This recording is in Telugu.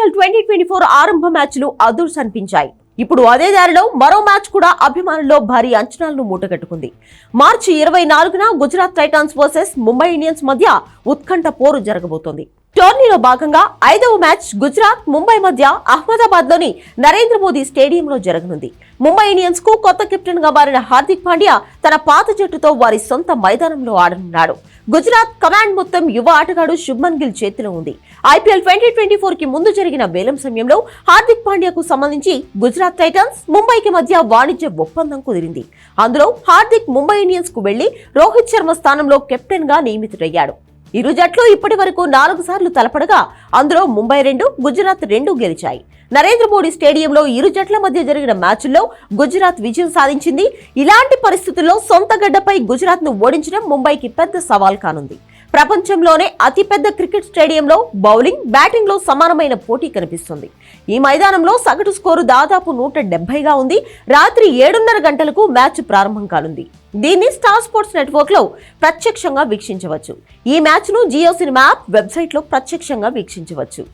IPL 2024 ఆరంభ మ్యాచ్లు అదుర్స్ అనిపించాయి. ఇప్పుడు అదే దారిలో మరో మ్యాచ్ కూడా అభిమానుల్లో భారీ అంచనాలను మూటగట్టుకుంది. మార్చి 24న Gujarat Titans versus Mumbai Indians మధ్య ఉత్కంఠ పోరు జరగబోతోంది. టోర్నీలో భాగంగా 5వ మ్యాచ్ గుజరాత్ ముంబై మధ్య అహ్మదాబాద్ లోని నరేంద్ర మోదీ స్టేడియంలో జరగనుంది. ముంబై ఇండియన్స్ కు కొత్త కెప్టెన్ గా మారిన హార్దిక్ పాండ్యా తన పాత జట్టుతో వారి సొంత మైదానంలో ఆడనున్నాడు. గుజరాత్ కమాండ్ మొత్తం యువ ఆటగాడు శుభ్మన్ గిల్ చేతిలో ఉంది. IPL 2024 కి ముందు జరిగిన వేలం సమయంలో హార్దిక్ పాండ్యాకు సంబంధించి గుజరాత్ టైటన్స్ ముంబైకి మధ్య వాణిజ్య ఒప్పందం కుదిరింది. అందులో హార్దిక్ ముంబై ఇండియన్స్ కు వెళ్లి రోహిత్ శర్మ స్థానంలో కెప్టెన్ గా నియమితుడయ్యాడు. ఇరు జట్లు ఇప్పటి వరకు 4 సార్లు తలపడగా అందులో ముంబై 2, గుజరాత్ 2 గెలిచాయి. నరేంద్ర మోడీ స్టేడియంలో ఇరు జట్ల మధ్య జరిగిన మ్యాచ్ల్లో గుజరాత్ విజయం సాధించింది. ఇలాంటి పరిస్థితుల్లో సొంత గడ్డపై గుజరాత్ ను ఓడించడం ముంబైకి పెద్ద సవాల్ కానుంది. ప్రపంచంలోనే అతిపెద్ద క్రికెట్ స్టేడియంలో బౌలింగ్, బ్యాటింగ్ లో సమానమైన పోటీ కనిపిస్తుంది. ఈ మైదానంలో సగటు స్కోరు దాదాపు 170గా ఉంది. రాత్రి 7:30 గంటలకు మ్యాచ్ ప్రారంభం కానుంది. దీన్ని స్టార్ స్పోర్ట్స్ నెట్వర్క్ లో ప్రత్యక్షంగా వీక్షించవచ్చు. ఈ మ్యాచ్ ను జియో సినిమా వెబ్సైట్ లో ప్రత్యక్షంగా వీక్షించవచ్చు.